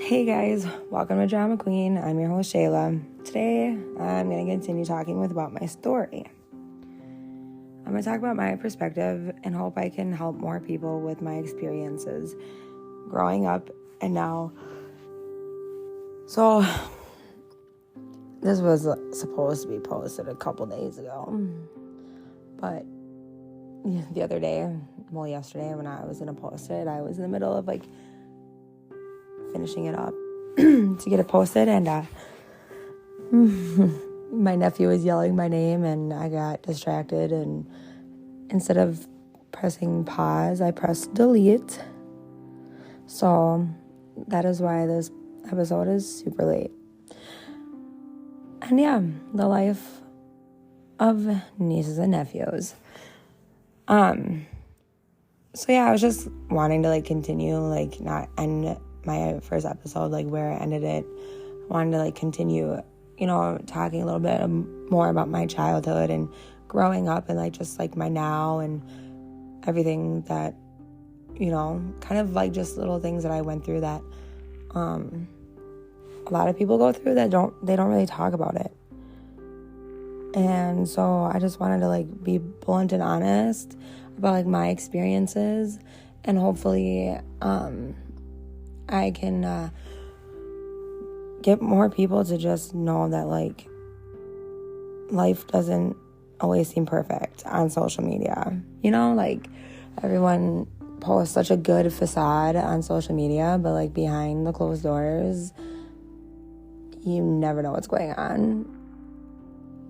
Hey guys, welcome to Drama Queen. I'm your host Shayla. Today I'm going to continue talking about my story. I'm going to talk about my perspective and hope I can help more people with my experiences growing up and now. So this was supposed to be posted a couple days ago, but the other day, yesterday when I was going to post it, I was in the middle of finishing it up to get it posted, and my nephew was yelling my name, and I got distracted, and instead of pressing pause, I pressed delete. So that is why this episode is super late. And yeah, the life of nieces and nephews. So yeah, I was just wanting to continue, not end my first episode where I ended it. I wanted to continue, talking a little bit more about my childhood and growing up and just my now and everything that, kind of just little things that I went through that a lot of people go through that they don't really talk about it. And so I just wanted to be blunt and honest about my experiences, and hopefully I can get more people to just know that life doesn't always seem perfect on social media. Everyone posts such a good facade on social media, but behind the closed doors, you never know what's going on,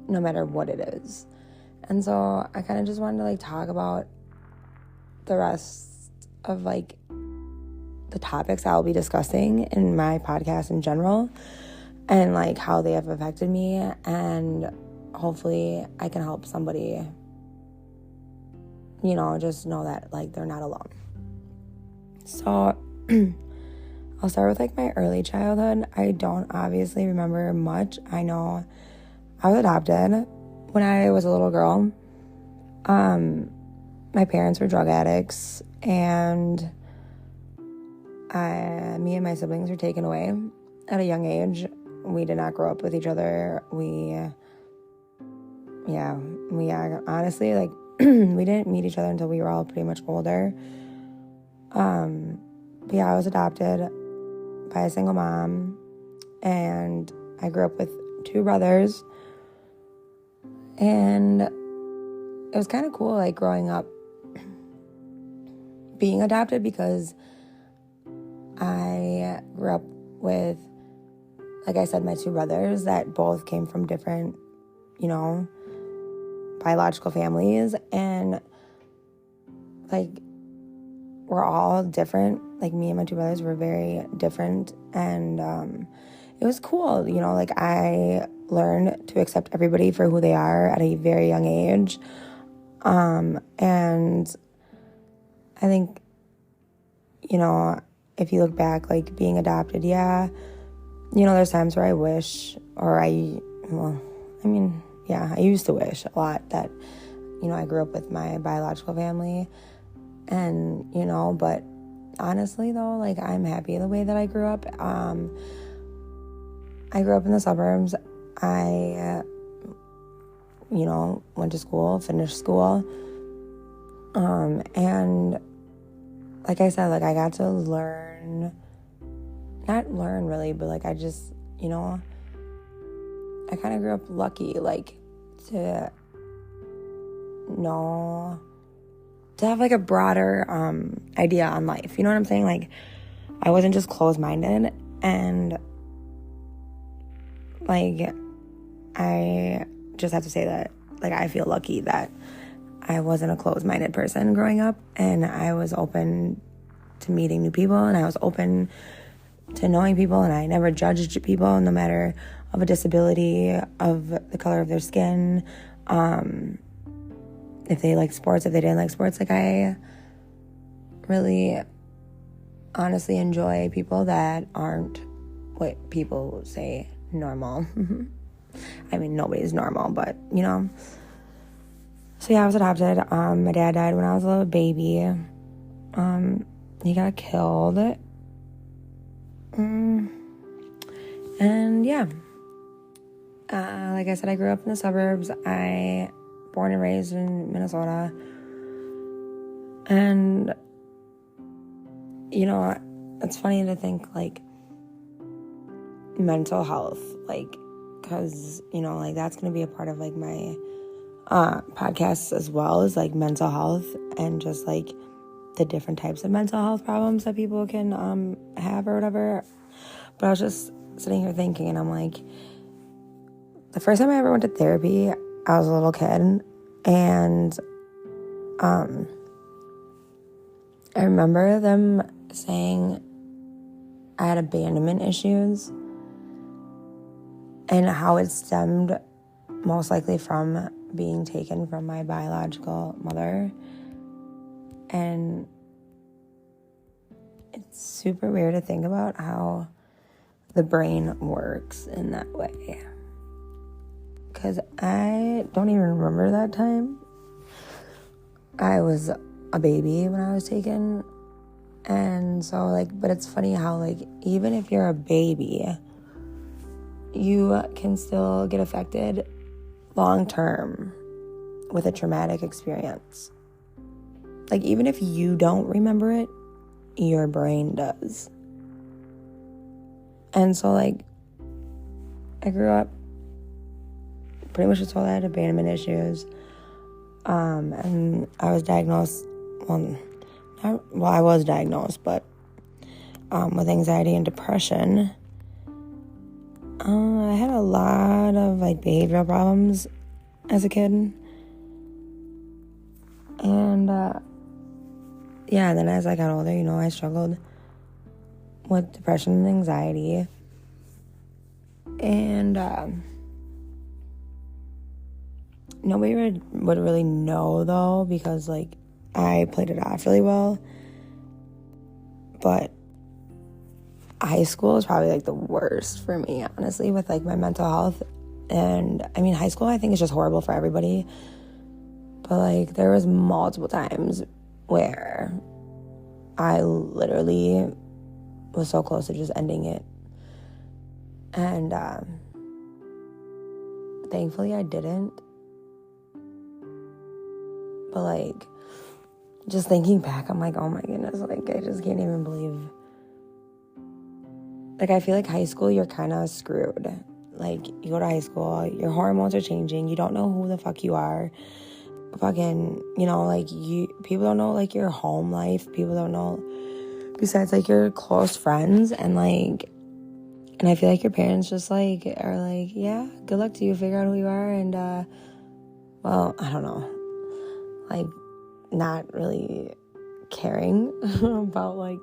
no matter what it is. And so I kind of just wanted to talk about the rest of the topics I'll be discussing in my podcast in general, and how they have affected me, and hopefully I can help somebody, just know that they're not alone. So I'll start with my early childhood. I don't obviously remember much. I know I was adopted when I was a little girl. My parents were drug addicts, and me and my siblings were taken away at a young age. We did not grow up with each other. We honestly, we didn't meet each other until we were all pretty much older. But yeah, I was adopted by a single mom, and I grew up with two brothers, and it was kind of cool, growing up being adopted, because I grew up with, like I said, my two brothers that both came from different, biological families, and we're all different. Me and my two brothers were very different, and it was cool, I learned to accept everybody for who they are at a very young age, and I think, if you look back, being adopted, there's times where I wish, I used to wish a lot that, I grew up with my biological family, and, but honestly, though, I'm happy the way that I grew up. I grew up in the suburbs. I, went to school, finished school, and like I said, I got to not learn really, but I just, I kind of grew up lucky, to know, to have a broader idea on life. You know what I'm saying? I wasn't just closed-minded, and I just have to say that I feel lucky that I wasn't a closed-minded person growing up, and I was open to meeting new people, and I was open to knowing people, and I never judged people, no matter of a disability, of the color of their skin, if they like sports, if they didn't like sports. I really honestly enjoy people that aren't what people say normal. I mean, nobody's normal, but, So, yeah, I was adopted. My dad died when I was a little baby. He got killed And yeah, like I said, I grew up in the suburbs. Born and raised in Minnesota. And, you know, it's funny to think, like, mental health, like, because, you know, like, that's going to be a part of, like, my podcasts as well, as, like, mental health and just, like, the different types of mental health problems that people can have or whatever. But I was just sitting here thinking, and I'm like, the first time I ever went to therapy, I was a little kid, and I remember them saying I had abandonment issues and how it stemmed most likely from being taken from my biological mother. And it's super weird to think about how the brain works in that way. Because I don't even remember that time. I was a baby when I was taken. And so, like, but it's funny how, like, even if you're a baby, you can still get affected long term with a traumatic experience. Like, even if you don't remember it, your brain does. And so, like, I grew up pretty much just told I had abandonment issues. And I was diagnosed, I was diagnosed, but with anxiety and depression. I had a lot of, like, behavioral problems as a kid. And, yeah, then as I got older, you know, I struggled with depression and anxiety. And, nobody would really know, though, because, like, I played it off really well. But high school is probably, like, the worst for me, honestly, with, like, my mental health. And, I mean, high school, I think, is just horrible for everybody. But, like, there was multiple times where I literally was so close to just ending it. And, thankfully, I didn't. But, like, just thinking back, I'm like, oh my goodness, like, I just can't even believe. Like, I feel like high school, you're kind of screwed. Like, you go to high school, your hormones are changing, you don't know who the fuck you are. Fucking, you know, like, people don't know, like, your home life. People don't know, besides, like, your close friends. And, like, and I feel like your parents just, like, are like, yeah, good luck to you, figure out who you are. And, well, I don't know. Like, not really caring about, like,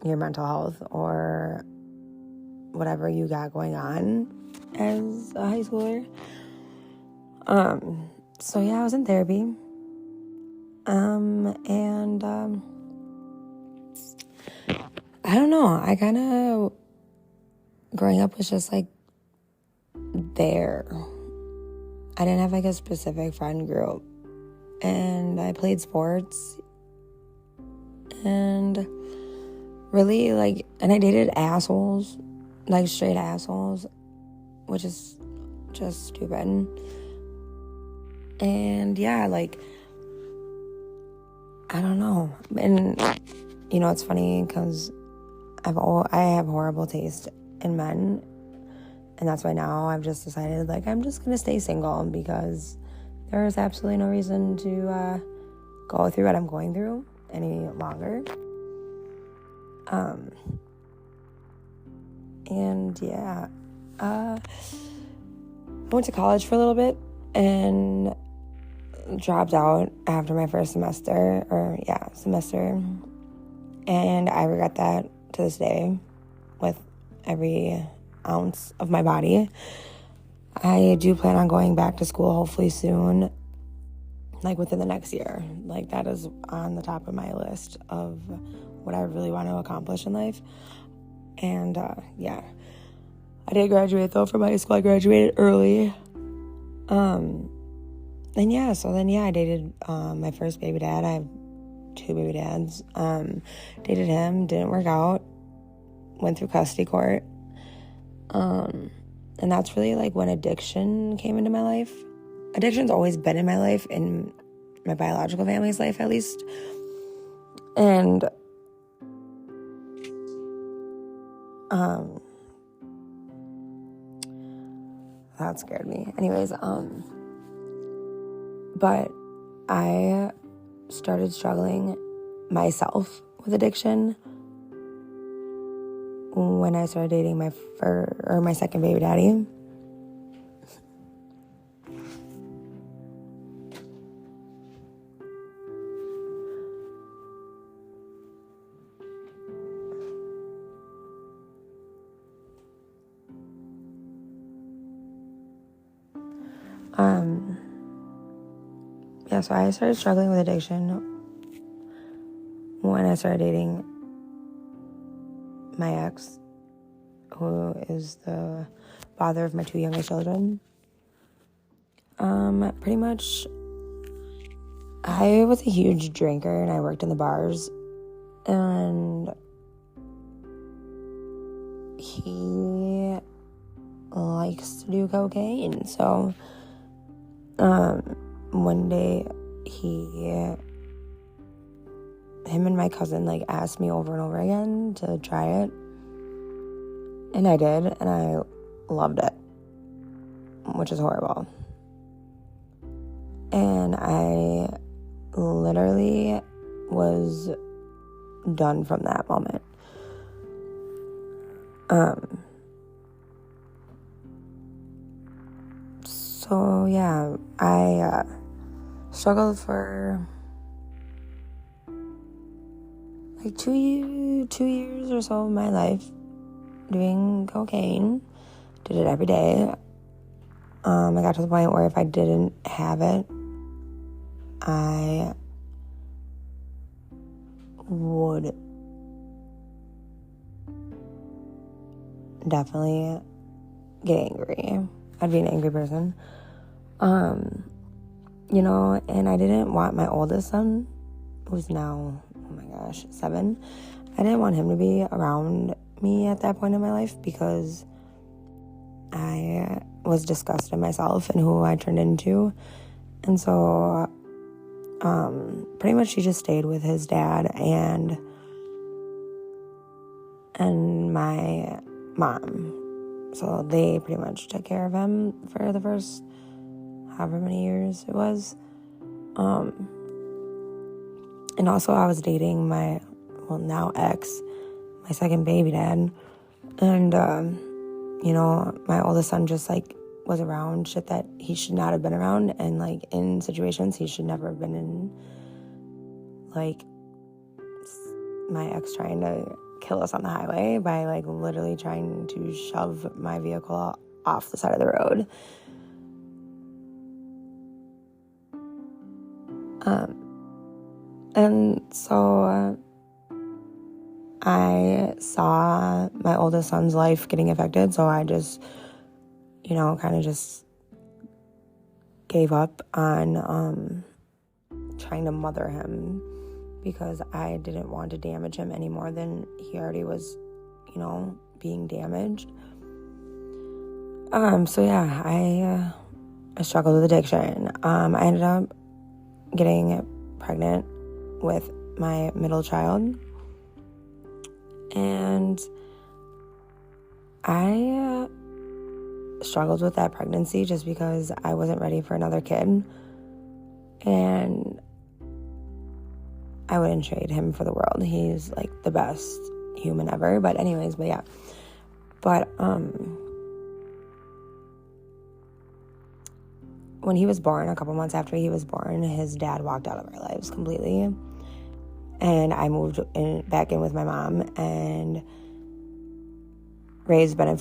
your mental health or whatever you got going on as a high schooler. So yeah, I was in therapy. And I don't know, I kind of, growing up was just, like, there. I didn't have, like, a specific friend group. And I played sports. And really, like, and I dated assholes, like, straight assholes, which is just stupid. And yeah, like, I don't know. And, you know, it's funny because I have horrible taste in men. And that's why now I've just decided, like, I'm just going to stay single because there is absolutely no reason to go through what I'm going through any longer. And yeah, I went to college for a little bit and dropped out after my first semester. And I regret that to this day with every ounce of my body. I do plan on going back to school hopefully soon, like within the next year. Like, that is on the top of my list of what I really want to accomplish in life. And yeah, I did graduate though from high school. I graduated early. And yeah, so then I dated my first baby dad. I have 2 baby dads. Dated him, didn't work out. went through custody court. And that's really like when addiction came into my life. Addiction's always been in my life, in my biological family's life at least. And that scared me. Anyways, but I started struggling myself with addiction when I started dating my second baby daddy. So I started struggling with addiction when I started dating my ex, who is the father of my two youngest children. Pretty much, I was a huge drinker and I worked in the bars, and he likes to do cocaine. So, one day him and my cousin like asked me over and over again to try it, and I did, and I loved it, which is horrible. And I literally was done from that moment. So yeah, I struggled for like two years or so of my life doing cocaine. Did it every day. I got to the point where if I didn't have it, I would definitely get angry. I'd be an angry person. And I didn't want my oldest son, who's now, 7. I didn't want him to be around me at that point in my life because I was disgusted in myself and who I turned into. And so, pretty much he just stayed with his dad and my mom. So they pretty much took care of him for the first however many years it was. And also I was dating my, now ex, my second baby dad. And, my oldest son just, was around shit that he should not have been around. And, in situations he should never have been in. My ex trying to kill us on the highway by, literally trying to shove my vehicle off the side of the road. And so I saw my oldest son's life getting affected, so I just, kind of just gave up on trying to mother him because I didn't want to damage him any more than he already was, being damaged. So yeah, I struggled with addiction. I ended up getting pregnant with my middle child, and I struggled with that pregnancy just because I wasn't ready for another kid, and I wouldn't trade him for the world. He's the best human ever. But when he was born, a couple months after he was born, his dad walked out of our lives completely. And I moved back in with my mom and raised my middle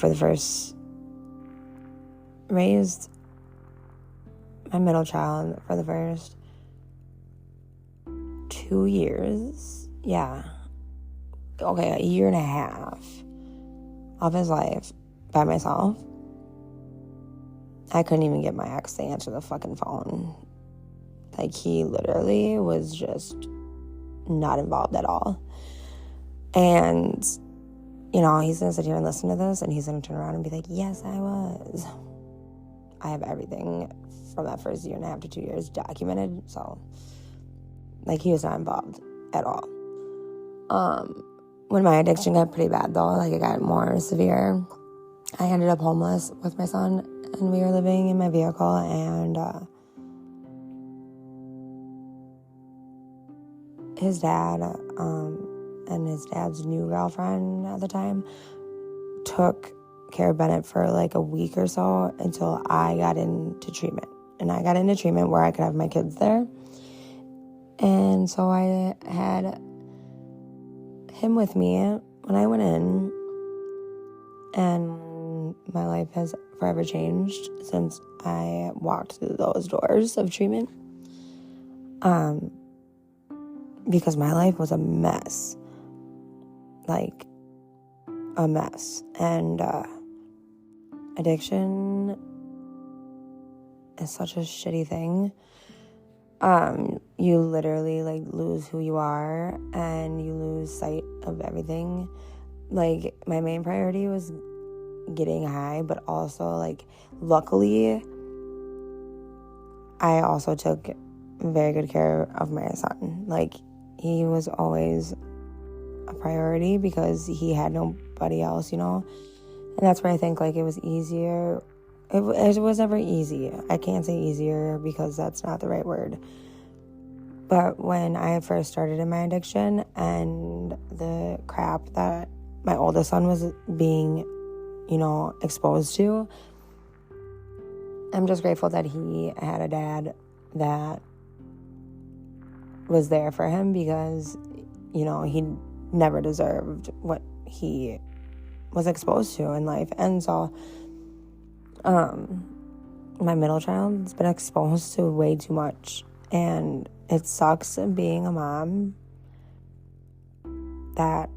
child for the first 2 years. Yeah. Okay, a year and a half of his life by myself. I couldn't even get my ex to answer the fucking phone. He literally was just not involved at all. And he's going to sit here and listen to this, and he's going to turn around and be like, yes, I was. I have everything from that first 1.5 to 2 years documented, so, like, he was not involved at all. When my addiction got pretty bad, though, like, it got more severe, I ended up homeless with my son, and we were living in my vehicle, and his dad and his dad's new girlfriend at the time took care of Bennett for like a week or so until I got into treatment. And I got into treatment where I could have my kids there. And so I had him with me when I went in, and my life has forever changed since I walked through those doors of treatment. Because my life was a mess. Like, a mess. And addiction is such a shitty thing. You literally, like, lose who you are, and you lose sight of everything. Like, my main priority was getting high, but also, like, luckily, I also took very good care of my son. Like, he was always a priority because he had nobody else, And that's where I think, like, it was easier. It was never easy. I can't say easier because that's not the right word. But when I first started in my addiction and the crap that my oldest son was being, exposed to, I'm just grateful that he had a dad that was there for him because, he never deserved what he was exposed to in life. And so, my middle child's been exposed to way too much, and it sucks being a mom that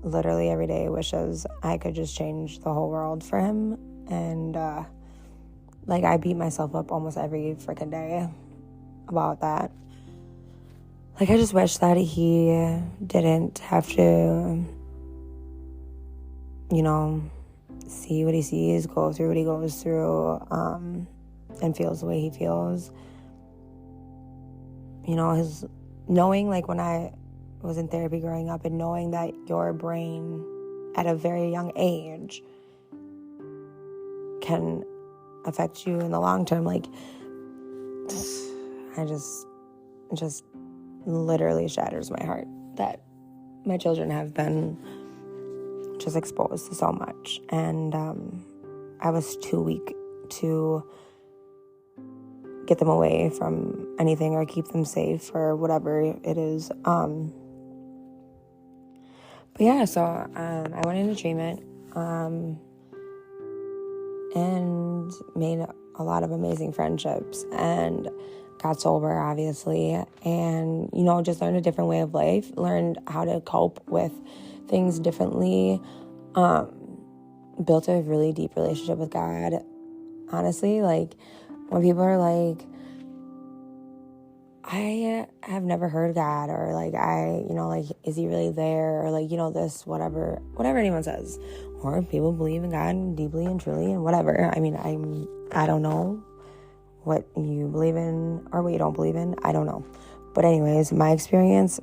literally every day wishes I could just change the whole world for him. And I beat myself up almost every freaking day about that. Like, I just wish that he didn't have to, see what he sees, go through what he goes through, and feels the way he feels. His knowing, like, when I was in therapy growing up, and knowing that your brain at a very young age can affect you in the long term, like, it just literally shatters my heart that my children have been just exposed to so much. And I was too weak to get them away from anything or keep them safe or whatever it is. But yeah, so I went into treatment and made a lot of amazing friendships and got sober, obviously, and, just learned a different way of life, learned how to cope with things differently, built a really deep relationship with God. Honestly, like, when people are like, I have never heard God, or like, is he really there? Or like, this, whatever anyone says, or people believe in God deeply and truly and whatever. I mean, I don't know what you believe in or what you don't believe in. I don't know. But anyways, my experience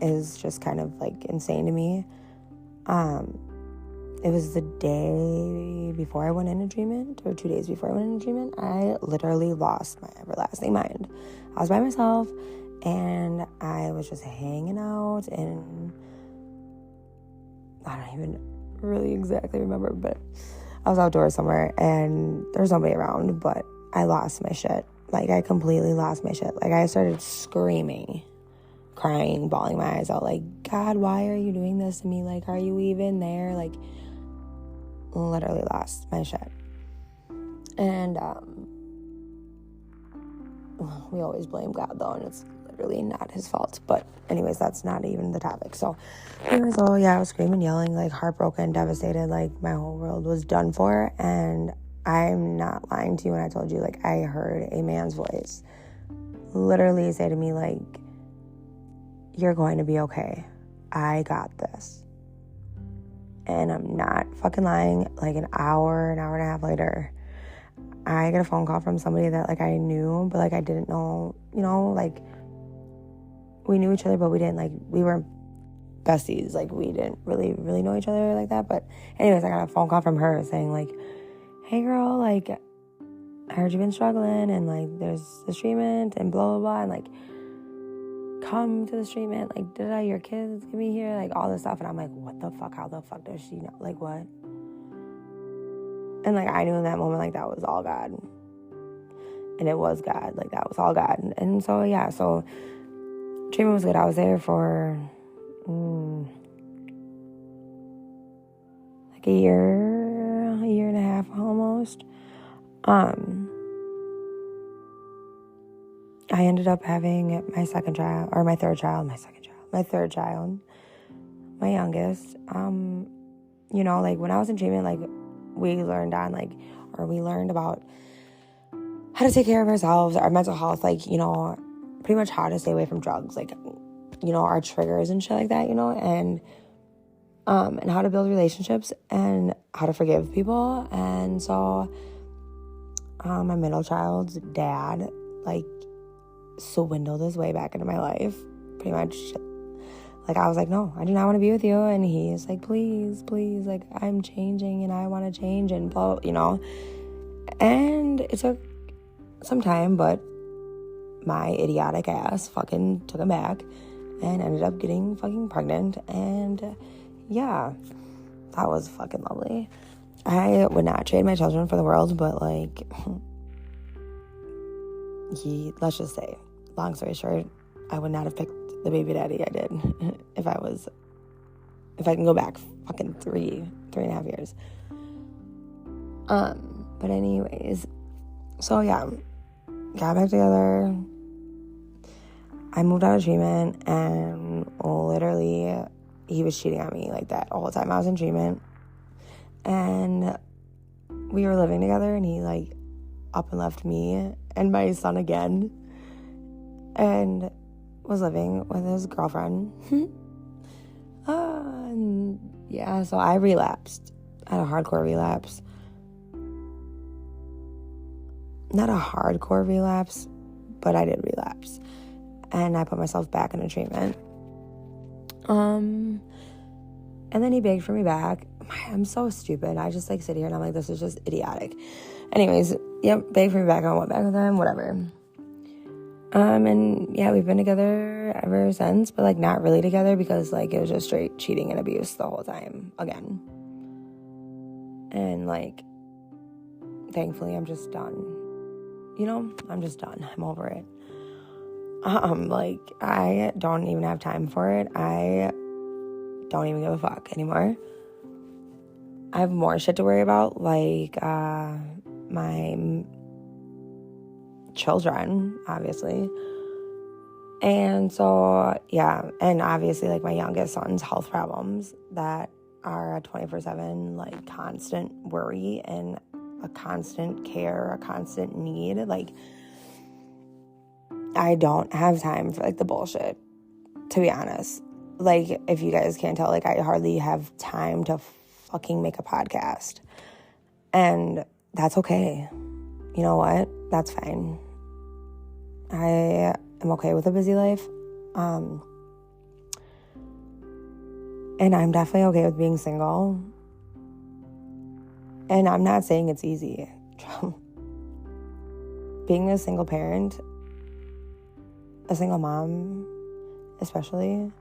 is just kind of like insane to me. It was the day before I went into treatment, or 2 days before I went into treatment, I literally lost my everlasting mind. I was by myself, and I was just hanging out, and I don't even really exactly remember, but I was outdoors somewhere, and there was nobody around, but I lost my shit. Like, I completely lost my shit. Like, I started screaming, crying, bawling my eyes out, like, God, why are you doing this to me? Like, are you even there? Like, literally lost my shit. And we always blame God, though, and it's literally not his fault. But anyways, that's not even the topic. So anyways, I was screaming, yelling, like, heartbroken, devastated, like my whole world was done for. And I'm not lying to you when I told you, like, I heard a man's voice literally say to me, like, you're going to be okay. I got this. And I'm not fucking lying, like an hour and a half later, I get a phone call from somebody that, like, I knew, but, like, I didn't know, you know, like, we knew each other, but we didn't, like, we weren't besties. Like, we didn't really know each other like that. But anyways, I got a phone call from her saying, like, hey, girl, like, I heard you've been struggling, and, like, there's this treatment, and blah, blah, blah, and, like, come to this treatment, like, your kids can be here, like, all this stuff. And I'm like, what the fuck? How the fuck does she know? Like, what? And, like, I knew in that moment, like, that was all God. And it was God. Like, that was all God. And so, yeah, so treatment was good. I was there for, like, a year and a half almost. I ended up having my third child, my youngest. You know, like, when I was in treatment, like, we learned about how to take care of ourselves, our mental health, like, you know, pretty much how to stay away from drugs, like, you know, our triggers and shit like that, you know, and how to build relationships and how to forgive people. And so, my middle child's dad, like, swindled his way back into my life, pretty much. Like, I was like, no, I do not want to be with you. And he's like, please, like, I'm changing and I want to change and blah, you know. And it took some time, but my idiotic ass fucking took him back and ended up getting fucking pregnant. And yeah, that was fucking lovely. I would not trade my children for the world, but, like, let's just say, long story short, I would not have picked the baby daddy I did if I can go back fucking 3.5 years. But anyways, so yeah, got back together. I moved out of treatment, and literally he was cheating on me like that the whole time I was in treatment. And we were living together, and he, like, up and left me and my son again, and was living with his girlfriend. And yeah, so I relapsed. I had a hardcore relapse. Not a hardcore relapse, but I did relapse. And I put myself back into treatment. And then he begged for me back. I'm so stupid. I just, like, sit here and I'm like, this is just idiotic. Anyways, yep, begged for me back. I went back with him, whatever. And yeah, we've been together ever since, but, like, not really together because, like, it was just straight cheating and abuse the whole time again. And, like, thankfully I'm just done. You know, I'm just done. I'm over it. Like, I don't even have time for it. I don't even give a fuck anymore. I have more shit to worry about, like, my children, obviously. And so, yeah, and obviously, like, my youngest son's health problems that are a 24/7, like, constant worry and a constant care, a constant need. Like, I don't have time for, like, the bullshit, to be honest. Like, if you guys can't tell, like, I hardly have time to fucking make a podcast. And that's okay. You know what? That's fine. I am okay with a busy life. And I'm definitely okay with being single. And I'm not saying it's easy. Being a single parent, a single mom, especially,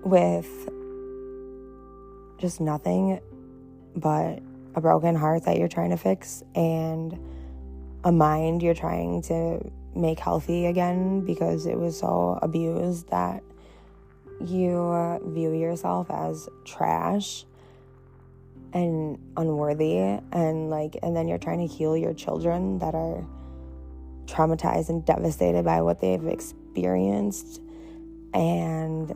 with just nothing but a broken heart that you're trying to fix and a mind you're trying to make healthy again because it was so abused that you view yourself as trash and unworthy, and then you're trying to heal your children that are traumatized and devastated by what they've experienced, and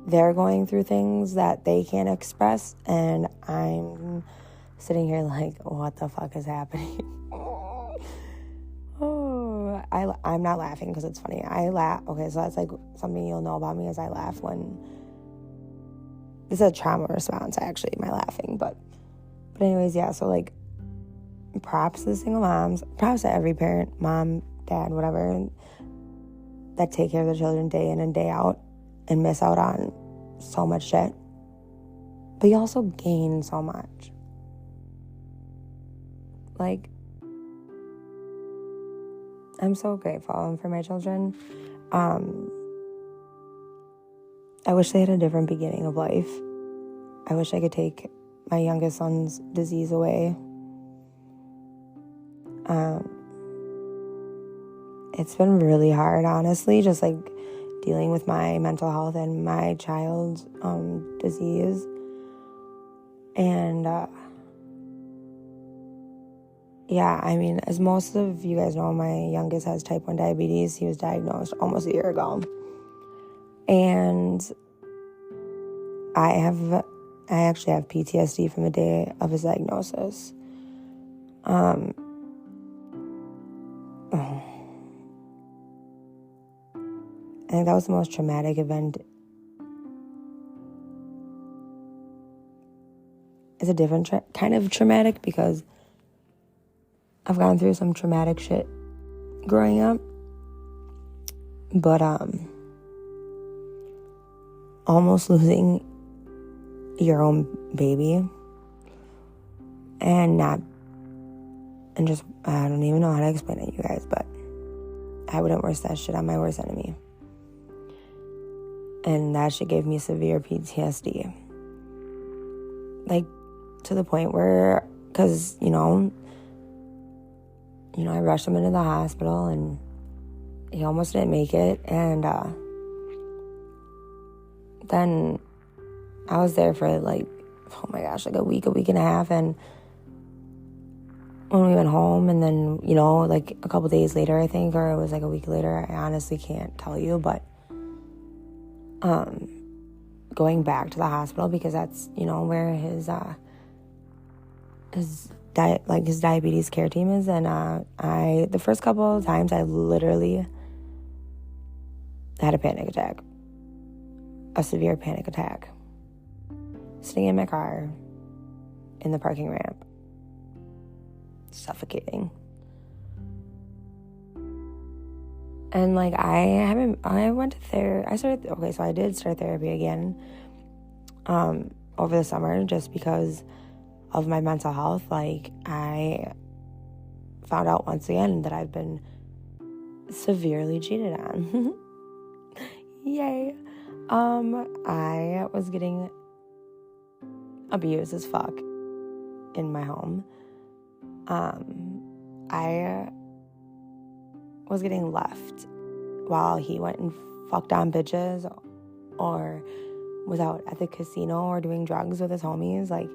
they're going through things that they can't express, and I'm sitting here like, what the fuck is happening? I'm not laughing because it's funny. I laugh. Okay, so that's, like, something you'll know about me is I laugh when this is a trauma response, actually, my laughing, but anyways, yeah, so, like, props to the single moms, props to every parent, mom, dad, whatever, that take care of their children day in and day out and miss out on so much shit. But you also gain so much. Like, I'm so grateful for my children. I wish they had a different beginning of life. I wish I could take my youngest son's disease away. It's been really hard, honestly, just like dealing with my mental health and my child's disease. And yeah, I mean, as most of you guys know, my youngest has type 1 diabetes. He was diagnosed almost a year ago. And I actually have PTSD from the day of his diagnosis. I think that was the most traumatic event. It's a different kind of traumatic because I've gone through some traumatic shit growing up. But almost losing your own baby and just, I don't even know how to explain it, you guys, but I wouldn't wish that shit on my worst enemy. And that shit gave me severe PTSD. Like, to the point where, because, I rushed him into the hospital and he almost didn't make it. And then I was there for like a week and a half. And when we went home, and then, like a couple days later, I think, or it was like a week later, I honestly can't tell you, but going back to the hospital, because that's, where his diabetes care team is. And the first couple of times I literally had a panic attack, a severe panic attack, sitting in my car in the parking ramp, suffocating. And like, I did start therapy again over the summer, just because of my mental health. Like, I found out once again that I've been severely cheated on. Yay. I was getting abused as fuck in my home. I was getting left while he went and fucked on bitches or was out at the casino or doing drugs with his homies. Like,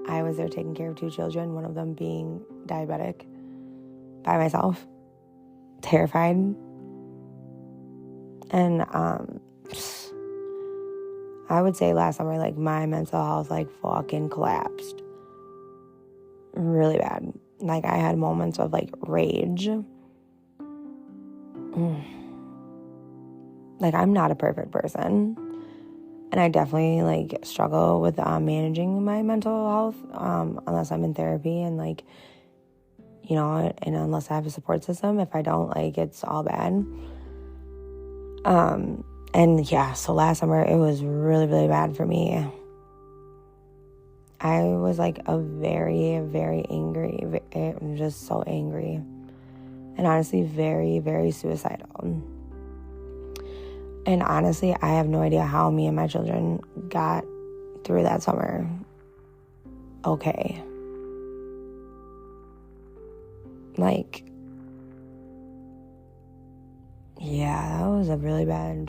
I was there taking care of 2 children, one of them being diabetic, by myself, terrified. And I would say last summer, like, my mental health, like, fucking collapsed really bad. Like, I had moments of, like, rage. Like, I'm not a perfect person, and I definitely, like, struggle with managing my mental health, unless I'm in therapy and, like, and unless I have a support system. If I don't, like, it's all bad. And yeah, so last summer it was really, really bad for me. I was, like, a very, very angry, just so angry, and honestly very, very suicidal. And honestly, I have no idea how me and my children got through that summer okay. Like, yeah, that was a really bad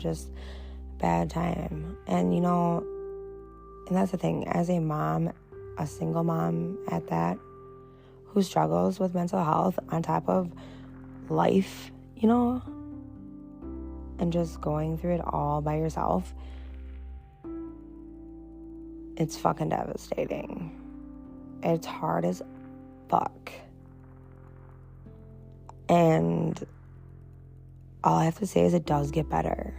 time. And, and that's the thing, as a mom, a single mom at that, who struggles with mental health on top of life, and just going through it all by yourself, it's fucking devastating. It's hard as fuck. And all I have to say is it does get better.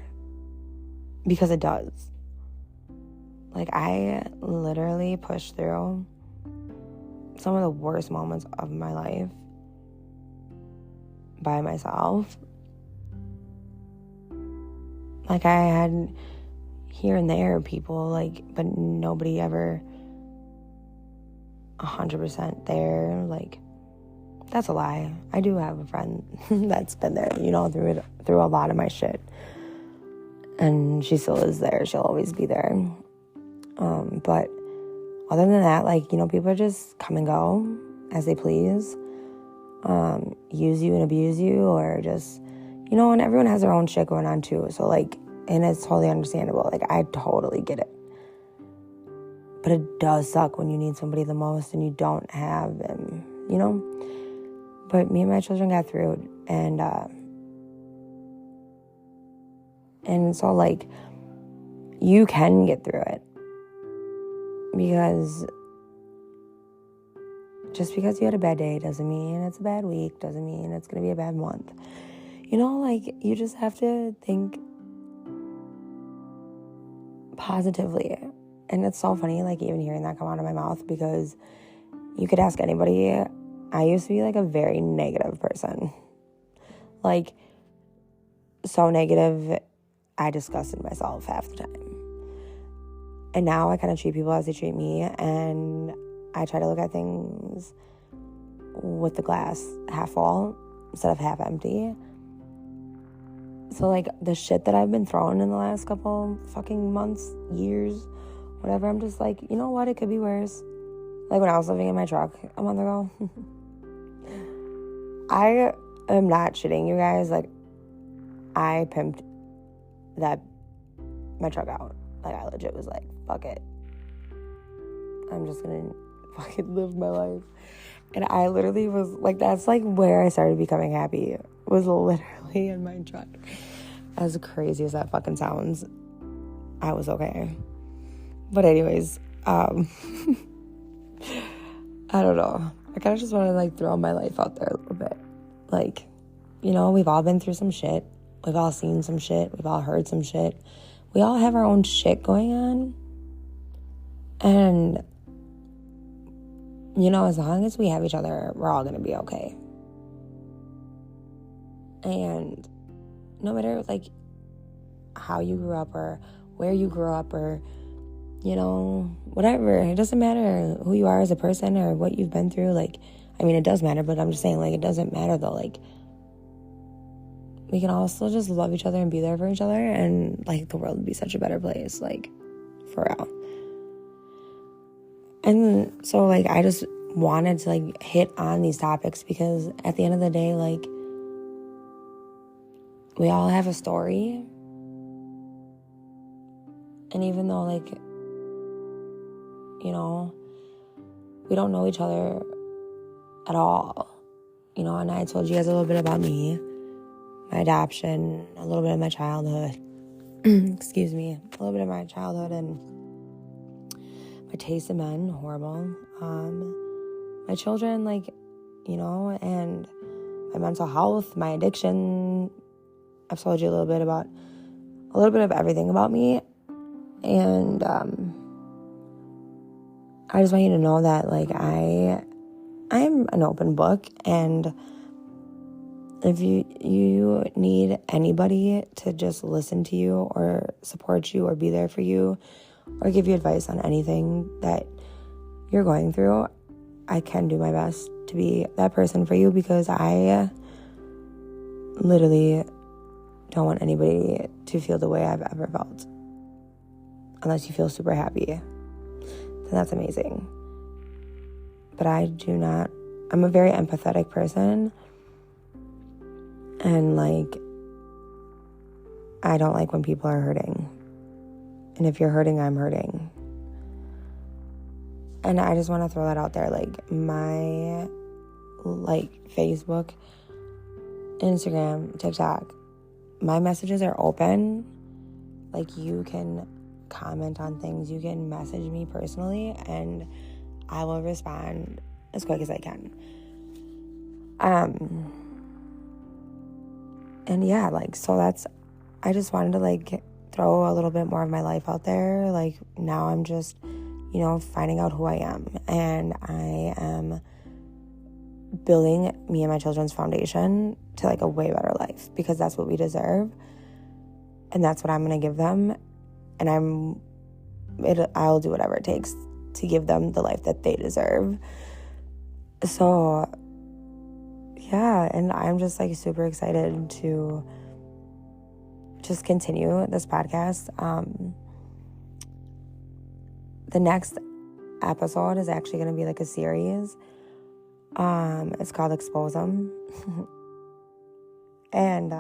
Because it does. Like, I literally pushed through some of the worst moments of my life by myself. Like, I had here and there people, like, but nobody ever 100% there. Like, that's a lie. I do have a friend that's been there, you know, through a lot of my shit. And she still is there. She'll always be there. But other than that, like, you know, people just come and go as they please. Use you and abuse you, or just, you know, and everyone has their own shit going on too. So, like, and it's totally understandable. Like, I totally get it. But it does suck when you need somebody the most and you don't have them, you know? But me and my children got through it. And so, like, you can get through it. Because just because you had a bad day doesn't mean it's a bad week, doesn't mean it's going to be a bad month. You know, like, you just have to think positively. And it's so funny, like, even hearing that come out of my mouth, because you could ask anybody. I used to be, like, a very negative person. Like, so negative, I disgusted myself half the time. And now I kind of treat people as they treat me, and I try to look at things with the glass half full instead of half empty. So, like, the shit that I've been thrown in the last couple fucking months, years, whatever, I'm just like, you know what, it could be worse. Like, when I was living in my truck a month ago, I am not shitting you guys. Like, I pimped my truck out. Like, I legit was like, fuck it. I'm just gonna fucking live my life. And I literally was like, that's like where I started becoming happy. Was literally in my truck. As crazy as that fucking sounds, I was okay. But anyways, I don't know. I kind of just want to, like, throw my life out there a little bit. Like, you know, we've all been through some shit. We've all seen some shit. We've all heard some shit. We all have our own shit going on. And, you know, as long as we have each other, we're all going to be okay. And no matter, like, how you grew up or where you grew up or, you know, whatever. It doesn't matter who you are as a person or what you've been through. Like, I mean, it does matter, but I'm just saying, like, it doesn't matter, though. Like, we can all still just love each other and be there for each other, and, like, the world would be such a better place, like, for real. And so, like, I just wanted to, like, hit on these topics because at the end of the day, like, we all have a story. And even though, like, you know, we don't know each other at all, you know, and I told you guys a little bit about me, my adoption, a little bit of my childhood, excuse me, a little bit of my childhood and my taste in men, horrible, my children, like, you know, and my mental health, my addiction. I've told you a little bit of everything about me. And I just want you to know that, like, I am an open book, and if you need anybody to just listen to you or support you or be there for you or give you advice on anything that you're going through, I can do my best to be that person for you, because I literally don't want anybody to feel the way I've ever felt. Unless you feel super happy, then that's amazing. But I'm a very empathetic person. And, like, I don't like when people are hurting. And if you're hurting, I'm hurting. And I just want to throw that out there. Like, my, like, Facebook, Instagram, TikTok, my messages are open. Like, you can comment on things, you can message me personally, and I will respond as quick as I can. And yeah, like, so I just wanted to, like, throw a little bit more of my life out there. Like, now I'm just, finding out who I am. And I am building me and my children's foundation to, like, a way better life, because that's what we deserve. And that's what I'm going to give them. And I'll do whatever it takes to give them the life that they deserve. So, yeah, and I'm just, like, super excited to just continue this podcast. The next episode is actually going to be, like, a series. It's called Xoxo. And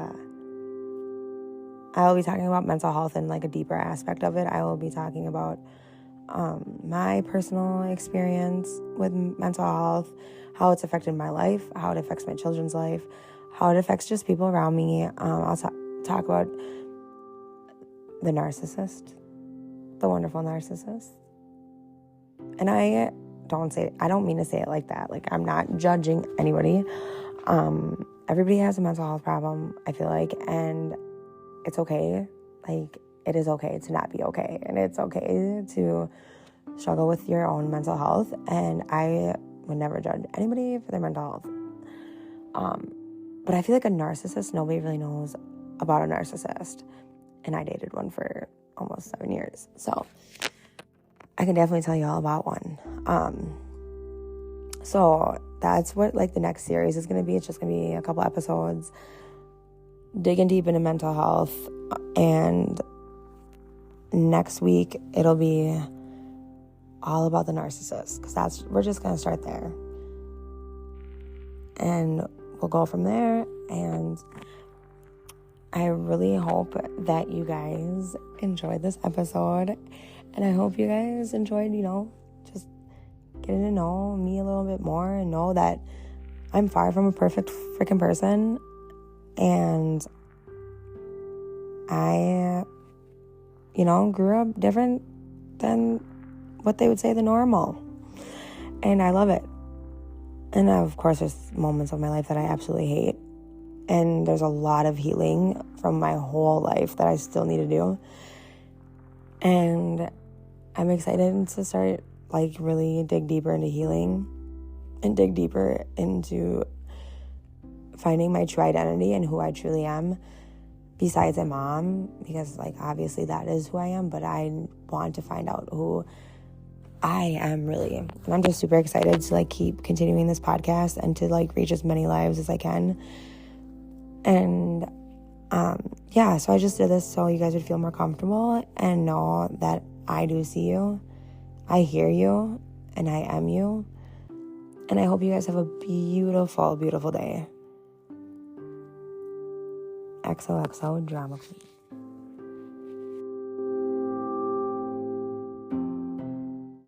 I will be talking about mental health and, like, a deeper aspect of it. I will be talking about my personal experience with mental health, how it's affected my life, how it affects my children's life, how it affects just people around me. I'll talk about the narcissist, the wonderful narcissist. And I don't mean to say it like that. Like, I'm not judging anybody. Everybody has a mental health problem, I feel like, and it's okay. Like, it is okay to not be okay, and it's okay to struggle with your own mental health, and I would never judge anybody for their mental health. But I feel like a narcissist, nobody really knows about a narcissist, and I dated one for almost 7 years, so I can definitely tell you all about one. So that's what, like, the next series is going to be. It's just going to be a couple episodes digging deep into mental health, and next week it'll be all about the narcissist, because we're just going to start there, and we'll go from there. And I really hope that you guys enjoyed this episode, and I hope you guys enjoyed, just getting to know me a little bit more, and know that I'm far from a perfect freaking person, and I, grew up different than what they would say the normal, and I love it. And of course, there's moments of my life that I absolutely hate, and there's a lot of healing from my whole life that I still need to do, and I'm excited to start, like, really dig deeper into healing and dig deeper into finding my true identity and who I truly am, besides a mom, because, like, obviously that is who I am, but I want to find out who I am really. And I'm just super excited to, like, keep continuing this podcast and to, like, reach as many lives as I can. And so I just did this so you guys would feel more comfortable and know that I do see you, I hear you, and I am you. And I hope you guys have a beautiful, beautiful day. XOXO Drama Queen.